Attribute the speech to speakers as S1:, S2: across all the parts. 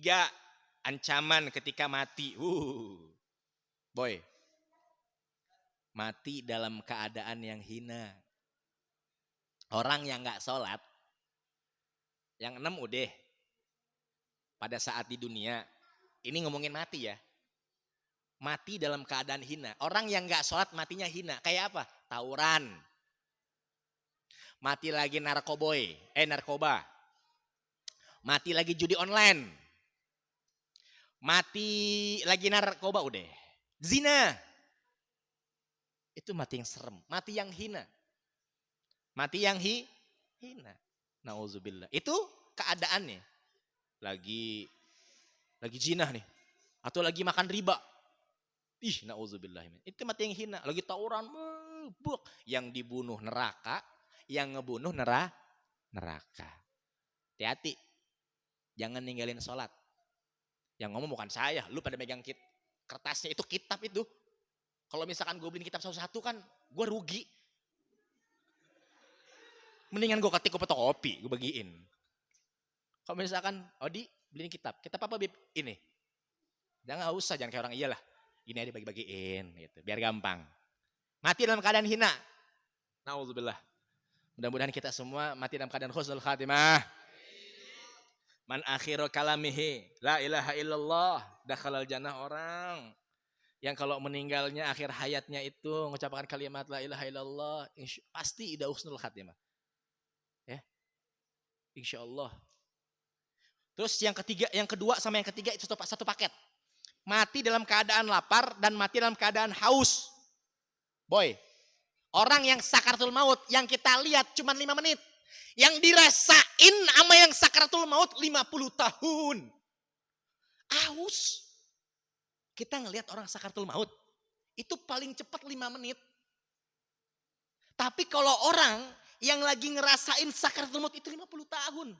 S1: Ketiga, ancaman ketika mati. Boy, mati dalam keadaan yang hina. Orang yang gak sholat, yang 6 udah pada saat di dunia, ini ngomongin mati ya. Mati dalam keadaan hina. Orang yang gak sholat matinya hina. Kayak apa? Tawuran. Mati lagi narkoba. Mati lagi judi online. Mati lagi narkoba udah. Zina. Itu mati yang serem. Mati yang hina. Mati yang hina. Nauzubillah. Itu keadaannya. Lagi zina nih. Atau lagi makan riba. Nauzubillah. Itu mati yang hina. Lagi tawuran. Yang dibunuh neraka. Yang ngebunuh neraka. Hati-hati. Jangan ninggalin sholat. Yang ngomong bukan saya. Lu pada megang kertasnya. Itu kitab itu. Kalau misalkan gue beliin kitab satu-satu kan. Gue rugi. Mendingan gue ketik ke fotokopi, gue bagiin. Kalau misalkan, Odi beliin kitab apa Bib? Ini. Jangan usah, jangan kayak orang iyalah. Ini aja bagi-bagiin, gitu, biar gampang. Mati dalam keadaan hina. Nauzubillah. Mudah-mudahan kita semua mati dalam keadaan husnul khatimah. Man akhiru kalamihi, la ilaha illallah, dakhalal jannah orang. Yang kalau meninggalnya akhir hayatnya itu mengucapkan kalimat la ilaha illallah, pasti ida husnul khatimah. Ya, insya Allah. Terus yang kedua sama yang ketiga itu satu paket. Mati dalam keadaan lapar dan mati dalam keadaan haus. Boy, orang yang sakaratul maut yang kita lihat cuma 5 menit. Yang dirasain sama yang sakaratul maut 50 tahun. Haus. Kita ngelihat orang sakaratul maut itu paling cepat 5 menit. Tapi kalau orang yang lagi ngerasain sakaratul maut itu 50 tahun.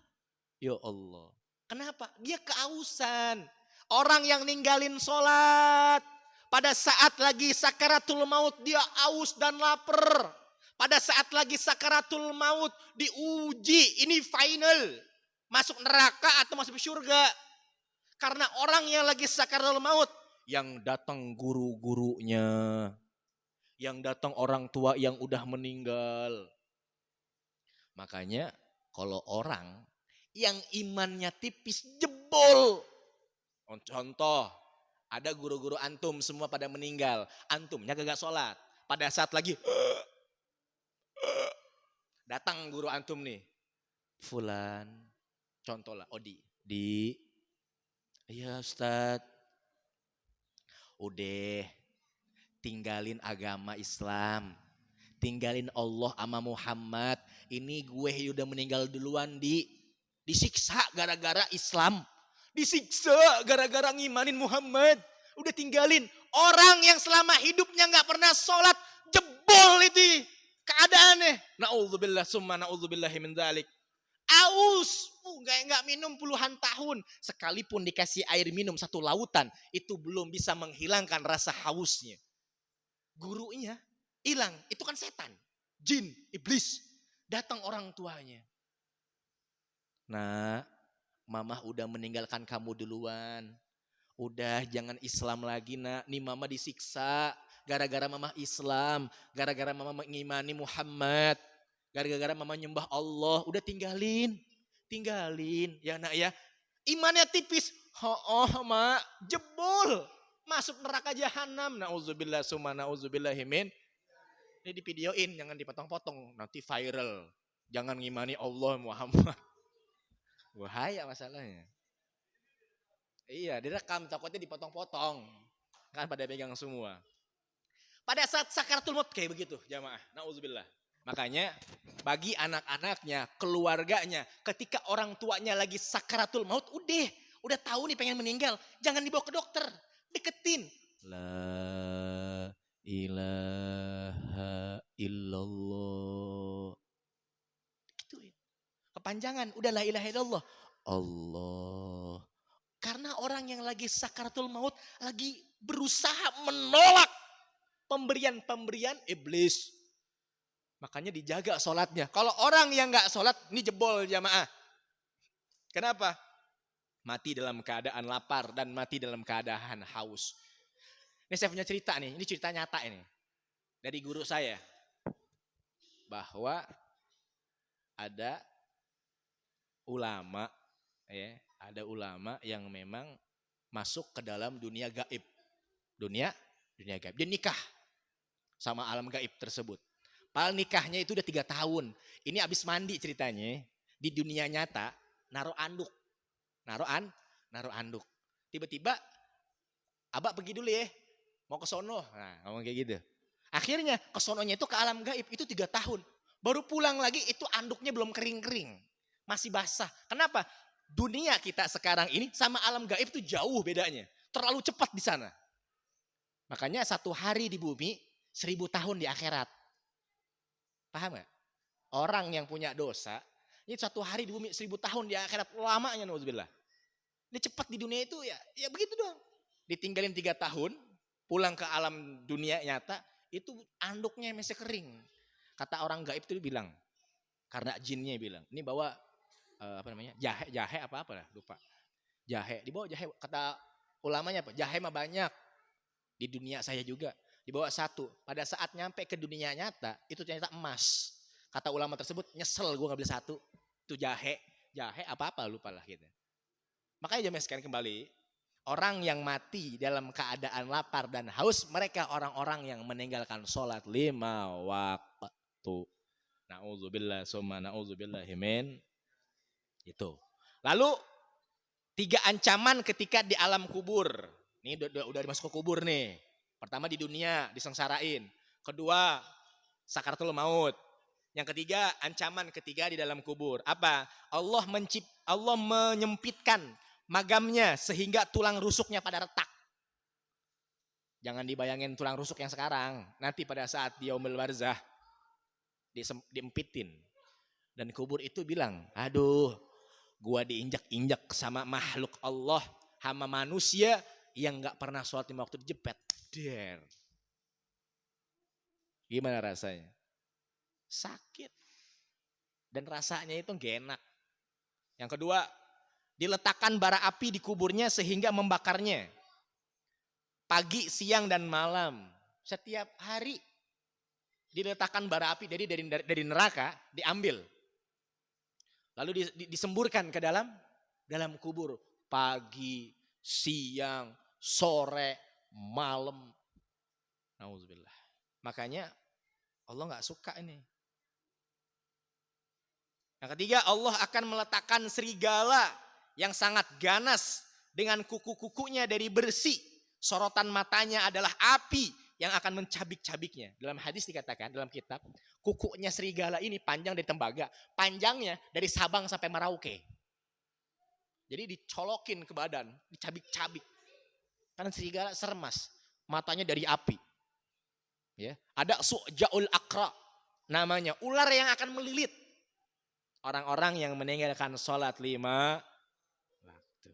S1: Ya Allah. Kenapa? Dia kehausan. Orang yang ninggalin sholat. Pada saat lagi sakaratul maut dia haus dan lapar. Pada saat lagi sakaratul maut diuji. Ini final. Masuk neraka atau masuk surga. Karena orang yang lagi sakaratul maut. Yang datang guru-gurunya. Yang datang orang tua yang udah meninggal. Makanya kalau orang yang imannya tipis jebol. Contoh, ada guru-guru antum semua pada meninggal. Antumnya gak sholat. Pada saat lagi datang guru antum nih. Fulan, contoh lah Odi. Iya Ustadz. Udah tinggalin agama Islam. Tinggalin Allah sama Muhammad. Ini gue udah meninggal duluan disiksa gara-gara Islam. Disiksa gara-gara ngimanin Muhammad. Udah tinggalin. Orang yang selama hidupnya gak pernah sholat. Jebol itu keadaannya. Na'udzubillah summa na'udzubillahi min dzalik. Aus. Gak minum puluhan tahun. Sekalipun dikasih air minum 1 lautan. Itu belum bisa menghilangkan rasa hausnya. Gurunya hilang, itu kan setan, jin, iblis. Datang orang tuanya. Nah, mama udah meninggalkan kamu duluan. Udah jangan Islam lagi nak. Nih mama disiksa gara-gara mama Islam. Gara-gara mama mengimani Muhammad. Gara-gara mama nyembah Allah. Udah tinggalin. Ya nak ya. Imannya tipis. Mak, jebol. Masuk neraka jahanam. Na'udzubillah summa na'udzubillahimin. Ini di videoin, jangan dipotong-potong. Nanti viral. Jangan ngimani Allah Muhammad. Bahaya masalahnya. Iya, direkam takutnya dipotong-potong. Kan pada pegang semua. Pada saat sakaratul maut kayak begitu jamaah. Na'udzubillah. Makanya bagi anak-anaknya, keluarganya. Ketika orang tuanya lagi sakaratul maut. Udah tahu nih pengen meninggal. Jangan dibawa ke dokter. Deketin. La ilaha illallah. Gituin. Kepanjangan. Udah la ilaha illallah. Allah. Karena orang yang lagi sakaratul maut. Lagi berusaha menolak pemberian iblis. Makanya dijaga sholatnya. Kalau orang yang gak sholat. Ini jebol jamaah. Kenapa? Mati dalam keadaan lapar dan mati dalam keadaan haus. Ini saya punya cerita nih, ini cerita nyata ini. Dari guru saya. Bahwa ada ulama, ya, ada ulama yang memang masuk ke dalam dunia gaib. Dunia gaib. Dia nikah sama alam gaib tersebut. Padahal nikahnya itu udah 3 tahun. Ini abis mandi ceritanya. Di dunia nyata, naruh anduk. Naruh anduk. Tiba-tiba, abah pergi dulu ya. Mau ke sono. Nah, ngomong kayak gitu. Akhirnya ke sononya itu ke alam gaib. Itu 3 tahun. Baru pulang lagi itu anduknya belum kering-kering. Masih basah. Kenapa? Dunia kita sekarang ini sama alam gaib itu jauh bedanya. Terlalu cepat di sana. Makanya 1 hari di bumi, 1000 tahun di akhirat. Paham gak? Orang yang punya dosa, ini 1 hari di bumi 1000 tahun di akhirat. Lamanya nauzubillah. Ini cepat di dunia itu ya begitu doang. Ditinggalin 3 tahun, pulang ke alam dunia nyata, itu anduknya masih kering. Kata orang gaib itu bilang, karena jinnya bilang, ini bawa jahe apa lah, lupa. Jahe, dibawa jahe, kata ulamanya apa? Jahe mah banyak. Di dunia saya juga, dibawa 1. Pada saat nyampe ke dunia nyata, itu ternyata emas. Kata ulama tersebut, nyesel gue ngambil 1. Itu jahe apa lupa lah gitu. Makanya zaman sekarang kembali, orang yang mati dalam keadaan lapar dan haus, mereka orang-orang yang meninggalkan sholat 5 waktu. Na'udzubillah summa na'udzubillahi min itu. Lalu 3 ancaman ketika di alam kubur. Ini udah masuk ke kubur nih. Pertama di dunia disengsarain. Kedua sakaratul maut. Yang ketiga ancaman ketiga di dalam kubur. Apa? Allah menyempitkan magamnya sehingga tulang rusuknya pada retak. Jangan dibayangin tulang rusuk yang sekarang. Nanti pada saat di yaumul barzah diempitin. Dan kubur itu bilang, aduh, gua diinjak-injak sama makhluk Allah, sama manusia yang gak pernah sholat 5 waktu dijepet. Der. Gimana rasanya? Sakit. Dan rasanya itu gak enak. Yang kedua, diletakkan bara api di kuburnya sehingga membakarnya. Pagi, siang, dan malam. Setiap hari diletakkan bara api dari neraka, diambil. Lalu disemburkan ke dalam kubur. Pagi, siang, sore, malam. Nauzubillah. Makanya Allah gak suka ini. Yang ketiga, Allah akan meletakkan serigala yang sangat ganas dengan kuku-kukunya dari besi. Sorotan matanya adalah api yang akan mencabik-cabiknya. Dalam hadis dikatakan, dalam kitab, kukunya serigala ini panjang dari tembaga. Panjangnya dari Sabang sampai Merauke. Jadi dicolokin ke badan, dicabik-cabik. Karena serigala sermas, matanya dari api. Ya, ada su'ja'ul akra namanya, ular yang akan melilit orang-orang yang meninggalkan sholat 5 waktu.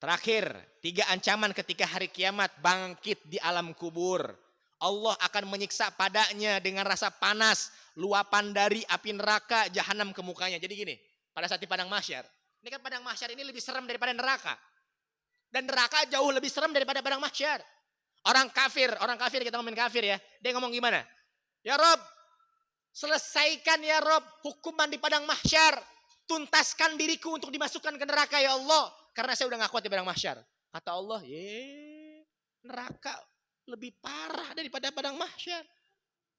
S1: Terakhir, 3 ancaman ketika hari kiamat bangkit di alam kubur. Allah akan menyiksa padanya dengan rasa panas, luapan dari api neraka jahanam ke mukanya. Jadi gini, pada saat di padang mahsyar, ini kan padang mahsyar ini lebih serem daripada neraka. Dan neraka jauh lebih serem daripada padang mahsyar. Orang kafir kita ngomongin kafir ya. Dia ngomong gimana? Ya Rob, selesaikan ya Rob hukuman di padang mahsyar. Tuntaskan diriku untuk dimasukkan ke neraka ya Allah. Karena saya udah gak kuat di padang mahsyar. Kata Allah, neraka lebih parah daripada padang mahsyar.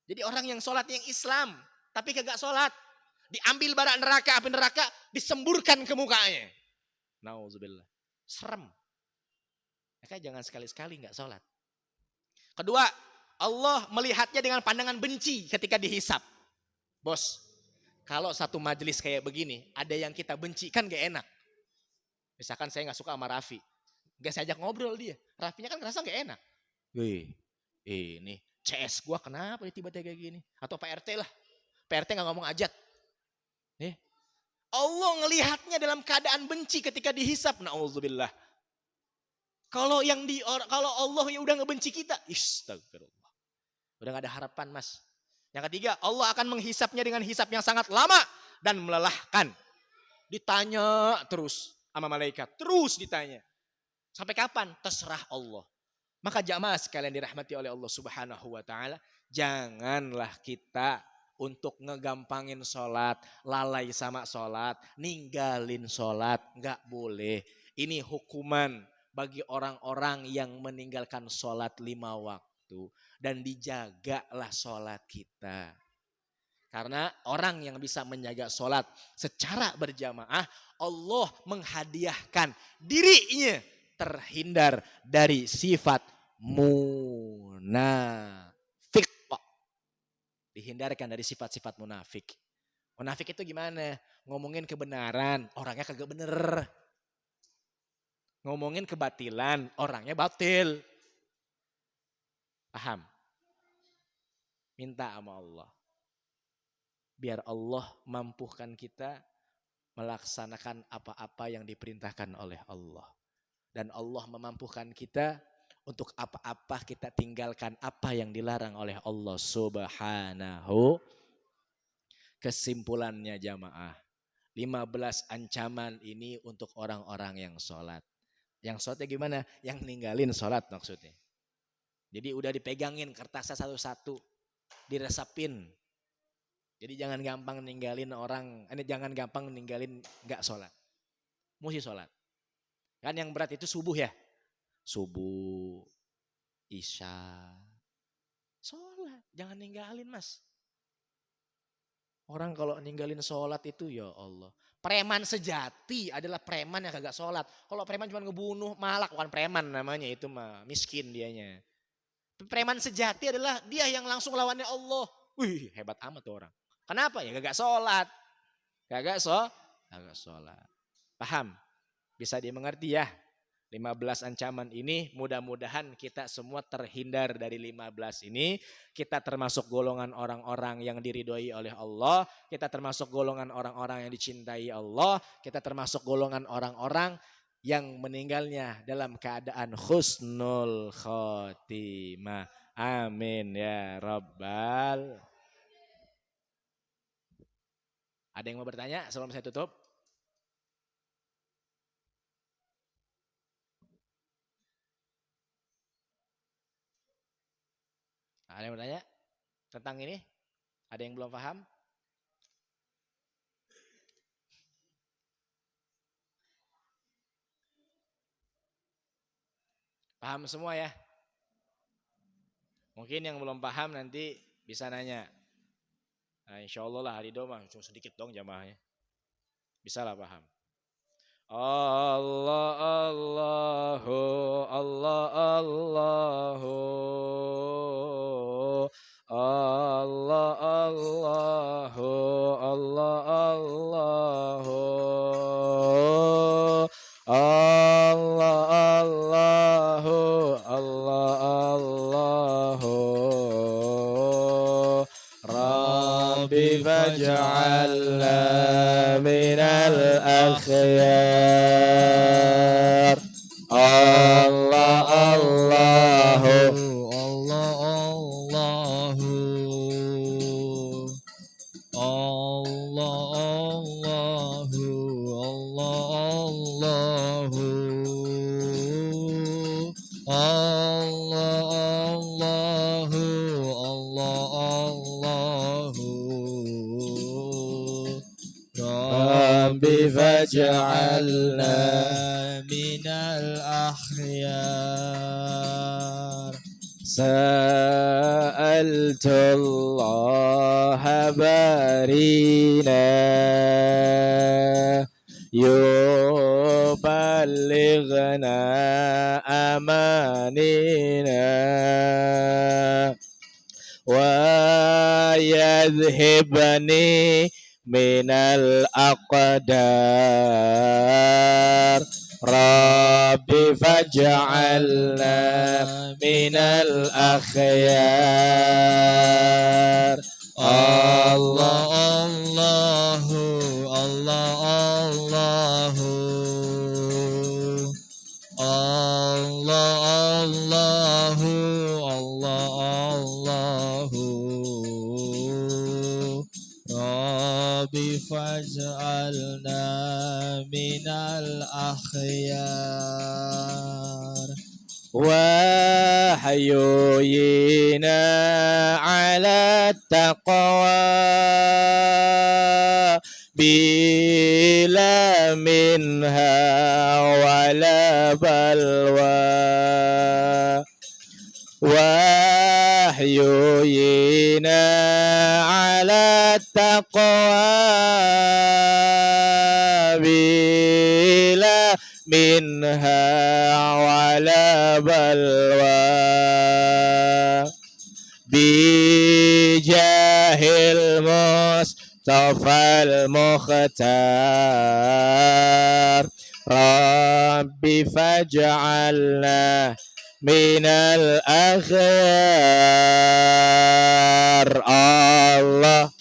S1: Jadi orang yang sholat yang Islam, tapi kagak sholat. Diambil bara neraka, api neraka, disemburkan ke mukanya. Nauzubillah. Serem. Makanya jangan sekali-sekali gak sholat. Kedua, Allah melihatnya dengan pandangan benci ketika dihisap. Bos, kalau satu majelis kayak begini, ada yang kita benci, kan gak enak. Misalkan saya gak suka sama Raffi. Gak saya ajak ngobrol dia. Raffinya kan ngerasa gak enak. Wih, ini CS gua kenapa tiba-tiba kayak gini? Atau Pak RT lah. Pak RT gak ngomong ajat. Allah ngelihatnya dalam keadaan benci ketika dihisap. Na'udzubillah. Kalau Allah yang udah ngebenci kita, astagfirullah. Udah gak ada harapan mas. Yang ketiga, Allah akan menghisapnya dengan hisap yang sangat lama dan melelahkan. Ditanya terus, sama malaikat. Terus ditanya. Sampai kapan? Terserah Allah. Maka jamaah sekalian dirahmati oleh Allah Subhanahu wa taala, janganlah kita untuk ngegampangin sholat, lalai sama sholat, ninggalin sholat, nggak boleh. Ini hukuman bagi orang-orang yang meninggalkan sholat 5 waktu. Dan dijagalah sholat kita. Karena orang yang bisa menjaga sholat secara berjamaah, Allah menghadiahkan dirinya terhindar dari sifat munafik. Dihindarkan dari sifat-sifat munafik. Munafik itu gimana? Ngomongin kebenaran, orangnya kagak bener. Ngomongin kebatilan, orangnya batil. Paham? Minta sama Allah. Biar Allah mampukan kita melaksanakan apa-apa yang diperintahkan oleh Allah. Dan Allah memampukan kita untuk apa-apa kita tinggalkan apa yang dilarang oleh Allah Subhanahu. Kesimpulannya jamaah, 15 ancaman ini untuk orang-orang yang sholat. Yang sholatnya gimana? Yang ninggalin sholat maksudnya. Jadi udah dipegangin kertasnya satu-satu, diresapin. Jadi jangan gampang ninggalin orang, jangan gampang ninggalin gak sholat. Mesti sholat. Kan yang berat itu subuh ya. Subuh, isya, sholat. Jangan ninggalin mas. Orang kalau ninggalin sholat itu ya Allah. Preman sejati adalah preman yang kagak sholat. Kalau preman cuma ngebunuh, malak bukan preman namanya, itu mah miskin dianya. Preman sejati adalah dia yang langsung lawannya Allah. Wih hebat amat tuh orang. Kenapa? Ya kagak sholat. Kagak sholat. Paham? Bisa dimengerti ya? 15 ancaman ini mudah-mudahan kita semua terhindar dari 15 ini. Kita termasuk golongan orang-orang yang diridhoi oleh Allah. Kita termasuk golongan orang-orang yang dicintai Allah. Kita termasuk golongan orang-orang yang meninggalnya dalam keadaan husnul khotimah. Amin ya rabbal. Ada yang mau bertanya sebelum saya tutup? Ada yang bertanya tentang ini? Ada yang belum paham? Paham semua ya? Mungkin yang belum paham nanti bisa nanya. Nah, insya Allah lah hari doma, cuma sedikit dong jamaahnya. Bisa lah paham. Allah Allahu Allah Allahu Allah Allahu Allah Allahu Allah Allahu Allah Allahu Rabbi faj'alna minal akhyar. Allah Allahu Allah Allahu Allah Allahu Allah Allahu Allah Allahu Allah Allahu Rabbi faj'alna minal akhyar. Sa'altullaha barina yuballighna amanina wa yadhhibni minal aqdar. Rabbi faj'alna minal akhyar. Allah Allahu Allah Allahu Allah Allahu Allah Allahu Rabbi faj'al
S2: فجعلنا من الأخيار
S1: وحيينا على التقوى بلا منها ولا بلوى وحيينا على التقوى بلا منها ولا بلوى بجاه المصطفى المختار ربي فاجعلنا من الأخيار الله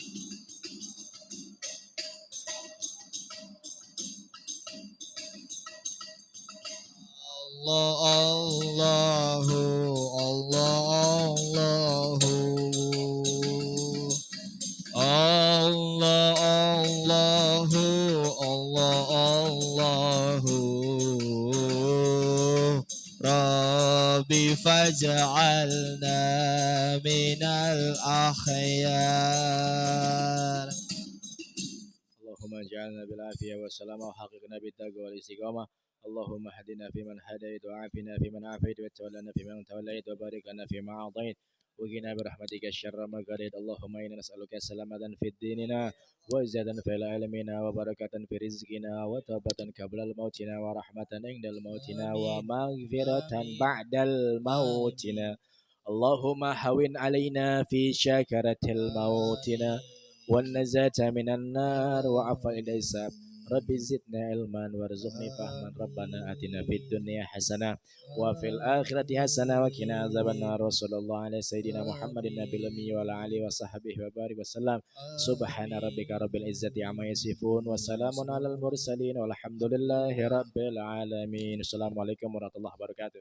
S2: الله الله الله الله الله ربي فاجعلنا من الأخيار
S1: اللهم اجعلنا بالعافية والسلامة وحققنا بالتقوى والاستقامة اللهم اهدنا فيمن هديت وعافنا فيمن عافيت وتولنا فيمن توليت وبارك لنا فيما أعطيت وقنا برحمتك الشر ما قضيت اللهم إنا نسألك سلامة في ديننا وزيادة في علمنا وبركة في رزقنا وتوبة قبل الموتنا ورحمة عند الموتنا ومغفرة بعد الموتنا اللهم هون علينا في شكرة الموتنا والنجاة من النار وعفو الحساب ربي زدنا علما وارزقني فهما ربنا آتنا في الدنيا حسنة وفي الآخرة حسنة وقنا عذاب النار وصلى الله على سيدنا محمد النبي الأمي وعلى آله وصحبه وبارك وسلم سبحان ربك رب العزة عما يصفون وسلام على المرسلين والحمد لله رب العالمين السلام عليكم ورحمة الله وبركاته